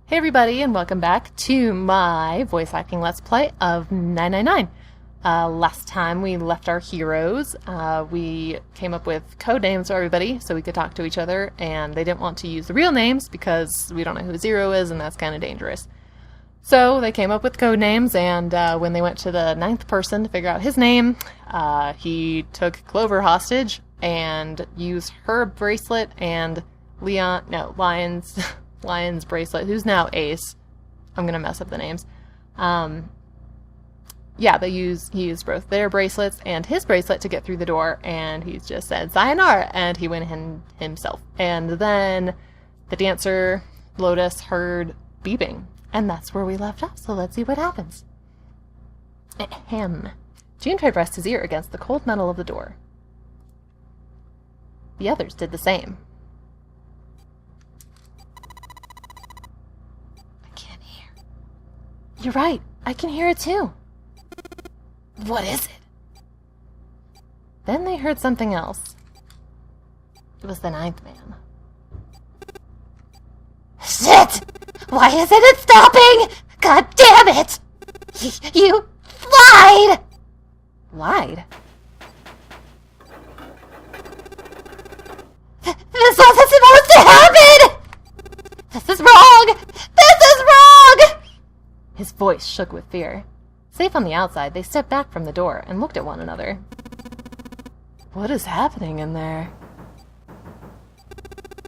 Hey everybody, and welcome back to my voice acting Let's Play of 999. Last time we left our heroes, we came up with code names for everybody so we could talk to each other, and they didn't want to use the real names because we don't know who Zero is, and that's kind of dangerous. So they came up with code names, and when they went to the 9th person to figure out his name, he took Clover hostage and used her bracelet and Lion's bracelet, who's now Ace. I'm gonna mess up the names. Yeah, he used both their bracelets and his bracelet to get through the door, and he just said sayonara, and he went in himself. And then the dancer, Lotus, heard beeping, and that's where we left off, so let's see what happens. Ahem. Junpei pressed his ear against the cold metal of the door. The others did the same. You're right. I can hear it too. What is it? Then they heard something else. It was the 9th man. Shit! Why isn't it stopping? God damn it! You lied! Lied? This wasn't supposed to happen! This is wrong! This is wrong! His voice shook with fear. Safe on the outside, they stepped back from the door and looked at one another. What is happening in there?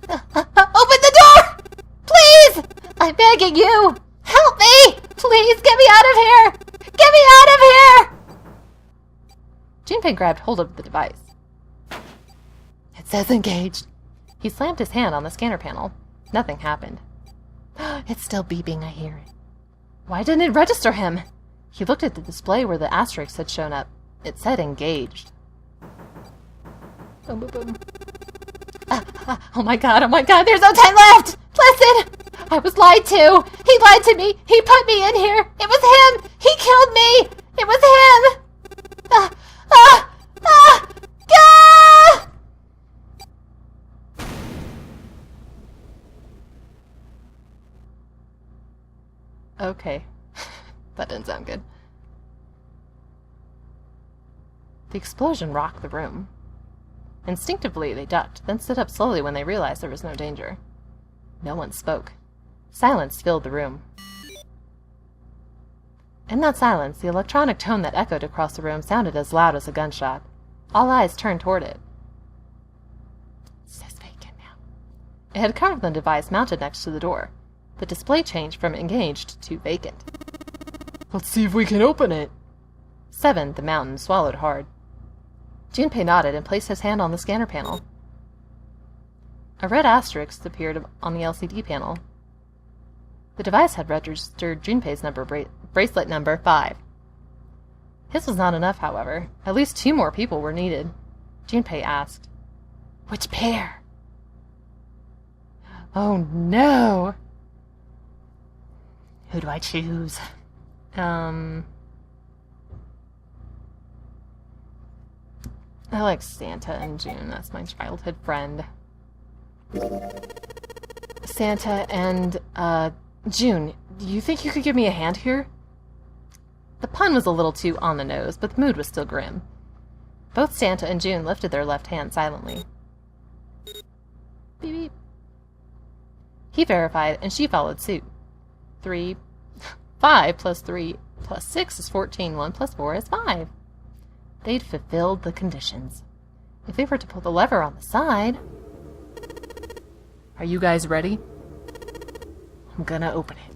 Open the door! Please! I'm begging you! Help me! Please, get me out of here! Get me out of here! Junpei grabbed hold of the device. It says engaged. He slammed his hand on the scanner panel. Nothing happened. It's still beeping, I hear it. Why didn't it register him? He looked at the display where the asterisk had shown up. It said engaged. Boom, boom, boom. Oh my god, there's no time left! Listen! I was lied to! He lied to me! He put me in here! It was him! He killed me! It was him! Okay. That didn't sound good. The explosion rocked the room. Instinctively, they ducked, then stood up slowly when they realized there was no danger. No one spoke. Silence filled the room. In that silence, the electronic tone that echoed across the room sounded as loud as a gunshot. All eyes turned toward it. It says vacant now. It had come from the device mounted next to the door. The display changed from engaged to vacant. Let's see if we can open it. 7, the mountain, swallowed hard. Junpei nodded and placed his hand on the scanner panel. A red asterisk appeared on the LCD panel. The device had registered Junpei's bracelet number 5. His was not enough, however. At least 2 more people were needed. Junpei asked, "Which pair?" Oh no! Who do I choose? I like Santa and June. That's my childhood friend. Santa and, June, do you think you could give me a hand here? The pun was a little too on the nose, but the mood was still grim. Both Santa and June lifted their left hand silently. Beep beep. He verified, and she followed suit. 5 plus 3 plus 6 is 14. 1 plus 4 is 5. They'd fulfilled the conditions. If they were to pull the lever on the side... Are you guys ready? I'm gonna open it.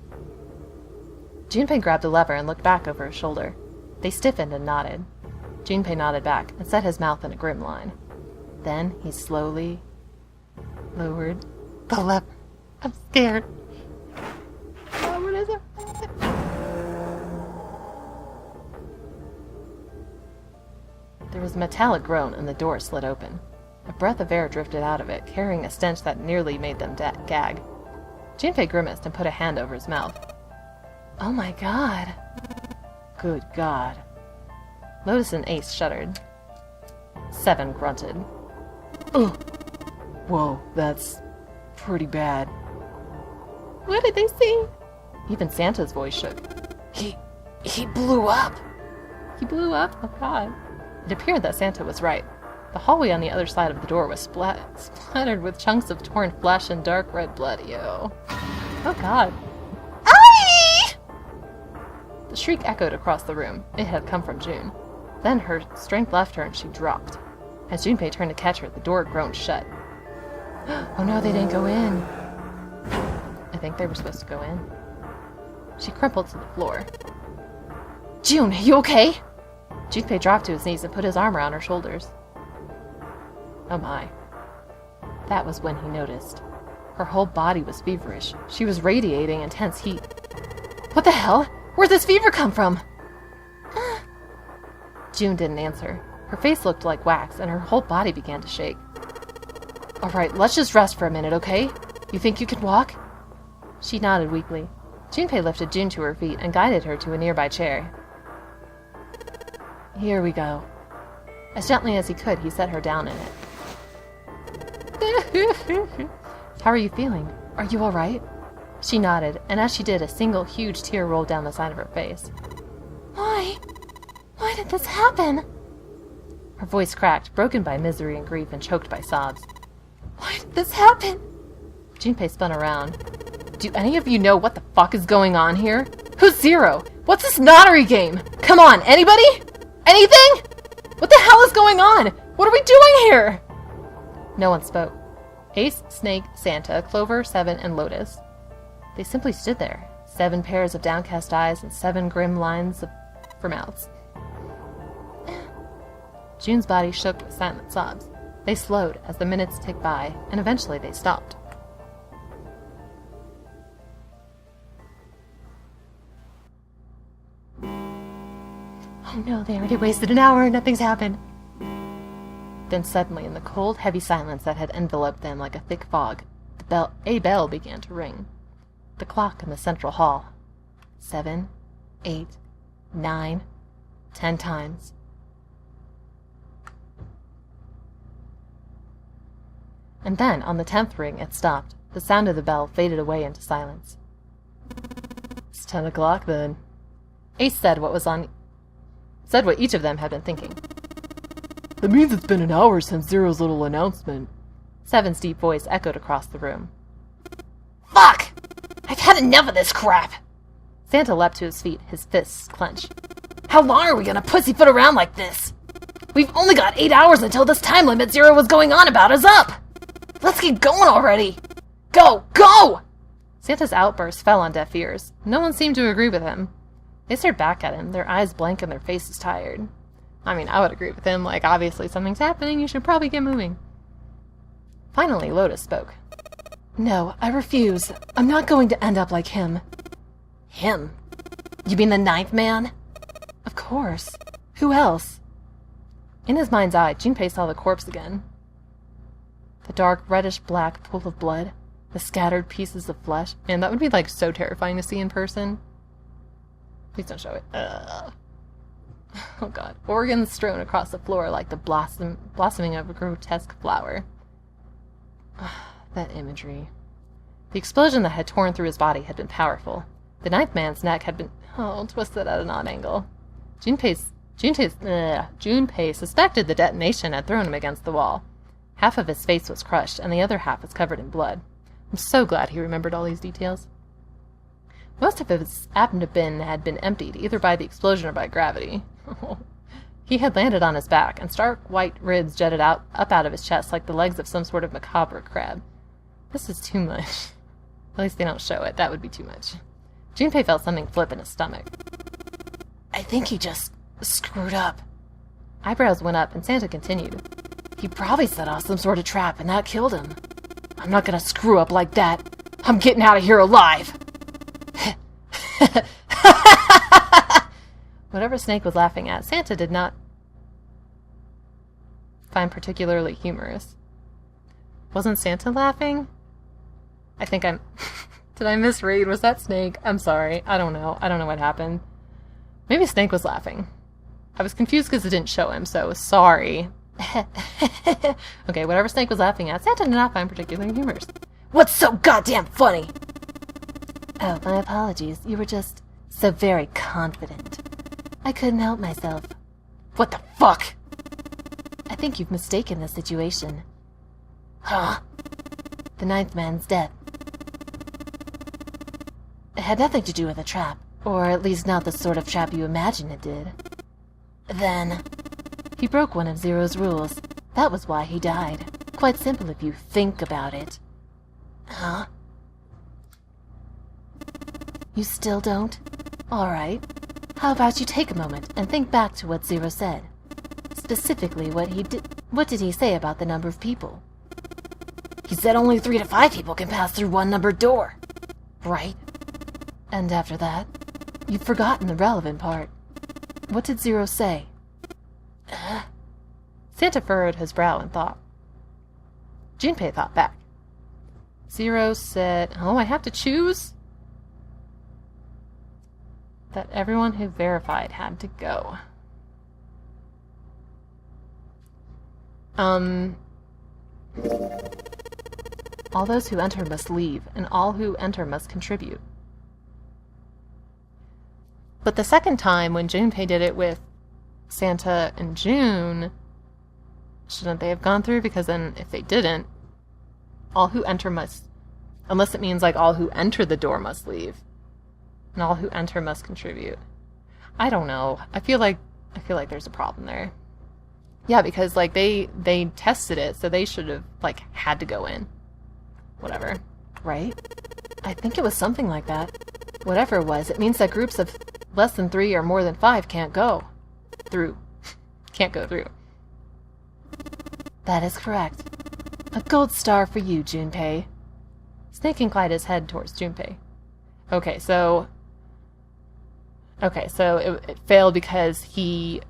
Junpei grabbed the lever and looked back over his shoulder. They stiffened and nodded. Junpei nodded back and set his mouth in a grim line. Then he slowly lowered the lever. I'm scared. What is it? There was a metallic groan and the door slid open. A breath of air drifted out of it, carrying a stench that nearly made them gag. Junpei grimaced and put a hand over his mouth. Oh my god. Good god. Lotus and Ace shuddered. 7 grunted. Ugh. Whoa, that's pretty bad. What did they see? Even Santa's voice shook. He blew up. He blew up? Oh god. It appeared that Santa was right. The hallway on the other side of the door was splattered with chunks of torn flesh and dark red blood. Ew. Oh god. Aye! The shriek echoed across the room. It had come from June. Then her strength left her and she dropped. As Junpei turned to catch her, the door groaned shut. Oh no, they didn't go in. I think they were supposed to go in. She crumpled to the floor. June, are you okay? Junpei dropped to his knees and put his arm around her shoulders. Oh my. That was when he noticed. Her whole body was feverish. She was radiating intense heat. What the hell? Where'd this fever come from? June didn't answer. Her face looked like wax, and her whole body began to shake. All right, let's just rest for a minute, okay? You think you can walk? She nodded weakly. Junpei lifted June to her feet and guided her to a nearby chair. Here we go. As gently as he could, he set her down in it. How are you feeling? Are you all right? She nodded, and as she did, a single huge tear rolled down the side of her face. Why? Why did this happen? Her voice cracked, broken by misery and grief and choked by sobs. Why did this happen? Junpei spun around. Do any of you know what the fuck is going on here? Who's Zero? What's this notary game? Come on, anybody? Anything? What the hell is going on? What are we doing here? No one spoke. Ace, Snake, Santa, Clover, Seven, and Lotus. They simply stood there, 7 pairs of downcast eyes and 7 grim lines for mouths. June's body shook with silent sobs. They slowed as the minutes ticked by, and eventually they stopped. Oh no, they already wasted an hour and nothing's happened. Then suddenly, in the cold, heavy silence that had enveloped them like a thick fog, a bell began to ring. The clock in the central hall. 7, 8, 9, 10 times. And then, on the 10th ring, it stopped. The sound of the bell faded away into silence. It's 10 o'clock, then. Ace said what each of them had been thinking. That means it's been an hour since Zero's little announcement. Seven's deep voice echoed across the room. Fuck! I've had enough of this crap! Santa leapt to his feet, his fists clenched. How long are we gonna pussyfoot around like this? We've only got 8 hours until this time limit Zero was going on about is up! Let's get going already! Go! Go! Santa's outburst fell on deaf ears. No one seemed to agree with him. They stared back at him, their eyes blank and their faces tired. I mean, I would agree with him, like, obviously something's happening, you should probably get moving. Finally, Lotus spoke. No, I refuse. I'm not going to end up like him. Him? You mean the 9th man? Of course. Who else? In his mind's eye, Junpei saw the corpse again. The dark, reddish-black pool of blood. The scattered pieces of flesh. Man, that would be, like, so terrifying to see in person. Please don't show it. Oh god. Organs strewn across the floor like the blossoming of a grotesque flower. That imagery. The explosion that had torn through his body had been powerful. The 9th man's neck had been, twisted at an odd angle. Junpei suspected the detonation had thrown him against the wall. Half of his face was crushed, and the other half was covered in blood. I'm so glad he remembered all these details. Most of his abdomen had been emptied, either by the explosion or by gravity. He had landed on his back, and stark white ribs jutted up out of his chest like the legs of some sort of macabre crab. This is too much. At least they don't show it. That would be too much. Junpei felt something flip in his stomach. I think he just screwed up. Eyebrows went up, and Santa continued. He probably set off some sort of trap, and that killed him. I'm not gonna screw up like that. I'm getting out of here alive. Whatever Snake was laughing at, Santa did not find particularly humorous. Wasn't Santa laughing? I think I'm... Did I misread? Was that Snake? I'm sorry. I don't know. I don't know what happened. Maybe Snake was laughing. I was confused because it didn't show him, so sorry. Okay, whatever Snake was laughing at, Santa did not find particularly humorous. What's so goddamn funny? Oh, my apologies. You were just so very confident. I couldn't help myself. What the fuck? I think you've mistaken the situation. Huh? The ninth man's death. It had nothing to do with a trap, or at least not the sort of trap you imagine it did. Then, he broke one of Zero's rules. That was why he died. Quite simple if you think about it. Huh? You still don't? Alright. How about you take a moment and think back to what Zero said? Specifically, what did he say about the number of people? He said only 3 to 5 people can pass through one numbered door. Right. And after that, you've forgotten the relevant part. What did Zero say? Santa furrowed his brow in thought. Junpei thought back. Zero said, I have to choose? That everyone who verified had to go. All those who enter must leave, and all who enter must contribute. But the second time, when Junpei did it with Santa and June, shouldn't they have gone through? Because then, if they didn't, all who enter must... Unless it means, like, all who enter the door must leave. And all who enter must contribute. I don't know. I feel like there's a problem there. Yeah, because, like, they tested it, so they should have, like, had to go in. Whatever. Right? I think it was something like that. Whatever it was, it means that groups of less than 3 or more than 5 can't go through. Can't go through. That is correct. A gold star for you, Junpei. Snake inclined his head towards Junpei. Okay, so it failed because he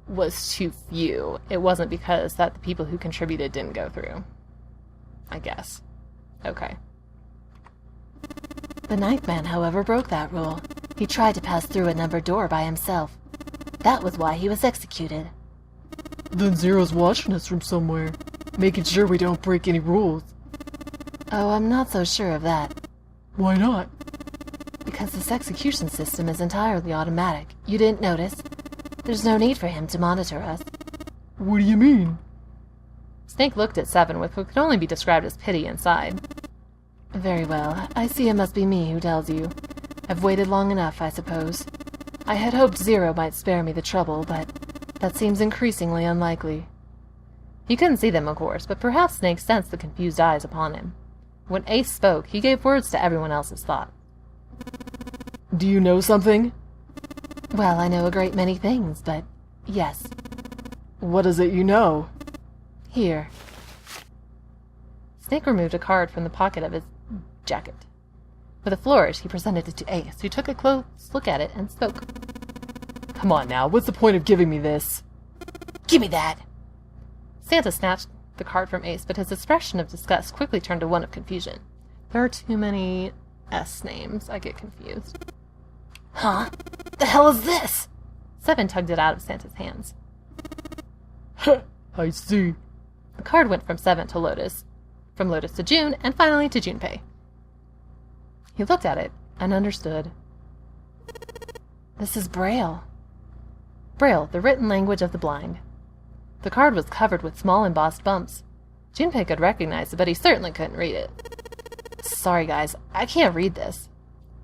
was too few. It wasn't because that the people who contributed didn't go through. I guess. Okay. The ninth man, however, broke that rule. He tried to pass through a numbered door by himself. That was why he was executed. Then Zero's watching us from somewhere, making sure we don't break any rules. Oh, I'm not so sure of that. Why not? Because this execution system is entirely automatic. You didn't notice? There's no need for him to monitor us. What do you mean? Snake looked at Seven with what could only be described as pity inside. Very well. I see it must be me who tells you. I've waited long enough, I suppose. I had hoped Zero might spare me the trouble, but that seems increasingly unlikely. He couldn't see them, of course, but perhaps Snake sensed the confused eyes upon him. When Ace spoke, he gave words to everyone else's thought. Do you know something? Well, I know a great many things, but yes. What is it you know? Here. Snake removed a card from the pocket of his jacket. With a flourish, he presented it to Ace, who took a close look at it and spoke. Come on now, what's the point of giving me this? Give me that! Santa snatched the card from Ace, but his expression of disgust quickly turned to one of confusion. There are too many S names. I get confused. Huh? The hell is this? Seven tugged it out of Santa's hands. I see. The card went from Seven to Lotus, from Lotus to June, and finally to Junpei. He looked at it and understood. This is Braille. Braille, the written language of the blind. The card was covered with small embossed bumps. Junpei could recognize it, but he certainly couldn't read it. Sorry, guys, I can't read this.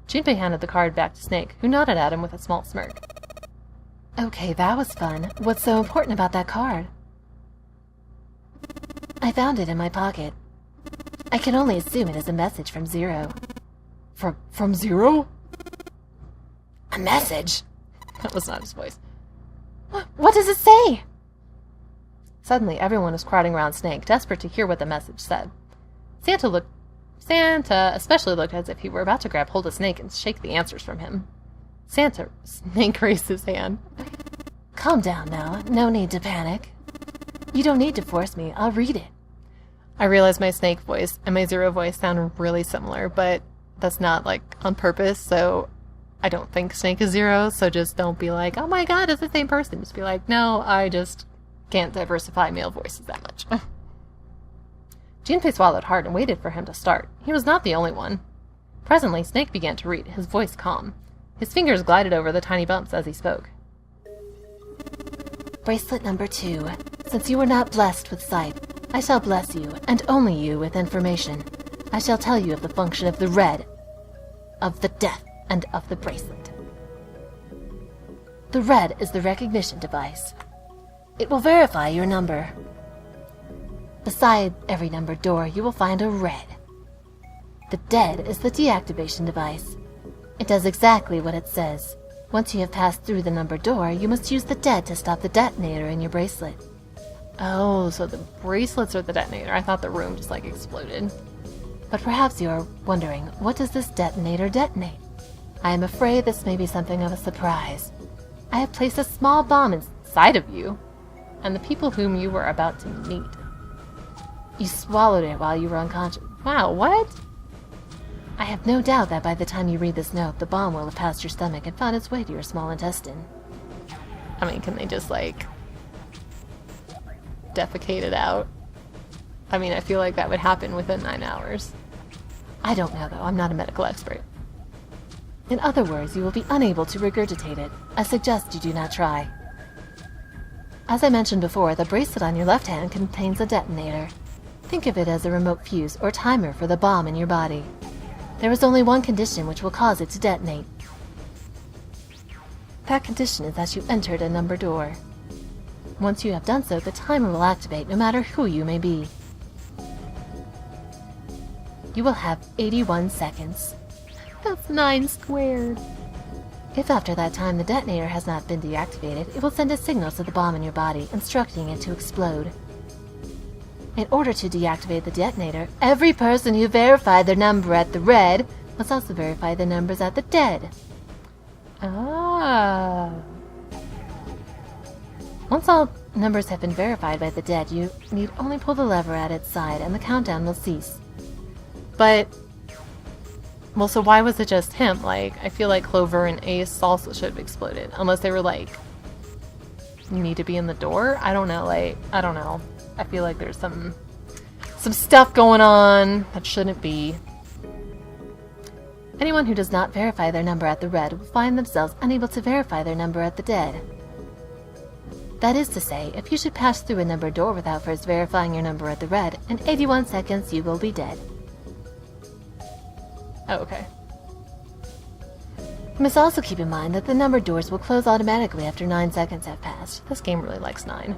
Junpei handed the card back to Snake, who nodded at him with a small smirk. Okay, that was fun. What's so important about that card? I found it in my pocket. I can only assume it is a message from Zero. From Zero? A message? That was not his voice. What does it say? Suddenly, everyone was crowding around Snake, desperate to hear what the message said. Santa especially looked as if he were about to grab hold of Snake and shake the answers from him. Snake raised his hand. Calm down now. No need to panic. You don't need to force me. I'll read it. I realize my Snake voice and my Zero voice sound really similar, but that's not, like, on purpose, so I don't think Snake is Zero, so just don't be like, oh my god, it's the same person. Just be like, no, I just can't diversify male voices that much. Junpei swallowed hard and waited for him to start. He was not the only one. Presently, Snake began to read, his voice calm. His fingers glided over the tiny bumps as he spoke. Bracelet number 2. Since you were not blessed with sight, I shall bless you, and only you, with information. I shall tell you of the function of the red, of the death, and of the bracelet. The red is the recognition device. It will verify your number. Beside every numbered door, you will find a red. The dead is the deactivation device. It does exactly what it says. Once you have passed through the numbered door, you must use the dead to stop the detonator in your bracelet. Oh, so the bracelets are the detonator. I thought the room just, like, exploded. But perhaps you are wondering, what does this detonator detonate? I am afraid this may be something of a surprise. I have placed a small bomb inside of you, and the people whom you were about to meet. You swallowed it while you were unconscious. Wow, what? I have no doubt that by the time you read this note, the bomb will have passed your stomach and found its way to your small intestine. I mean, can they just, like, defecate it out? I mean, I feel like that would happen within 9 hours. I don't know, though. I'm not a medical expert. In other words, you will be unable to regurgitate it. I suggest you do not try. As I mentioned before, the bracelet on your left hand contains a detonator. Think of it as a remote fuse or timer for the bomb in your body. There is only one condition which will cause it to detonate. That condition is that you entered a numbered door. Once you have done so, the timer will activate no matter who you may be. You will have 81 seconds. That's 9 squared. If after that time the detonator has not been deactivated, it will send a signal to the bomb in your body, instructing it to explode. In order to deactivate the detonator, every person who verified their number at the red must also verify the numbers at the dead. Ah. Once all numbers have been verified by the dead, you need only pull the lever at its side and the countdown will cease. But, well, so why was it just him? Like, I feel like Clover and Ace also should have exploded. Unless they were like, you need to be in the door? I don't know, like, I don't know. I feel like there's some stuff going on that shouldn't be. Anyone who does not verify their number at the red will find themselves unable to verify their number at the dead. That is to say, if you should pass through a numbered door without first verifying your number at the red, in 81 seconds you will be dead. Oh, okay. You must also keep in mind that the numbered doors will close automatically after 9 seconds have passed. This game really likes 9.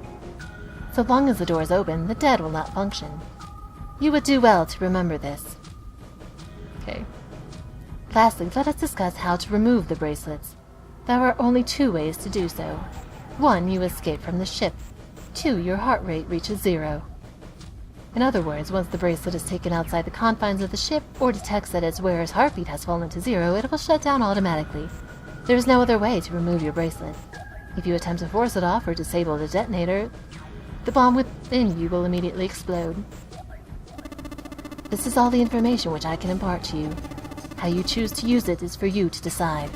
So long as the door is open, the dead will not function. You would do well to remember this. Okay. Lastly, let us discuss how to remove the bracelets. There are only 2 ways to do so. 1, you escape from the ship. 2, your heart rate reaches 0. In other words, once the bracelet is taken outside the confines of the ship, or detects that its wearer's heartbeat has fallen to 0, it will shut down automatically. There is no other way to remove your bracelet. If you attempt to force it off or disable the detonator, the bomb within you will immediately explode. This is all the information which I can impart to you. How you choose to use it is for you to decide.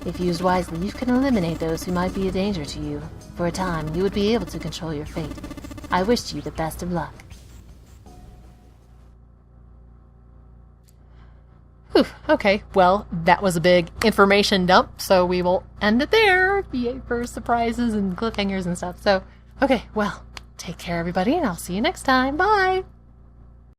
If used wisely, you can eliminate those who might be a danger to you. For a time, you would be able to control your fate. I wish you the best of luck. Whew, okay, well, that was a big information dump, so we will end it there. Yay for surprises and cliffhangers and stuff. So, okay, well, take care everybody, and I'll see you next time. Bye!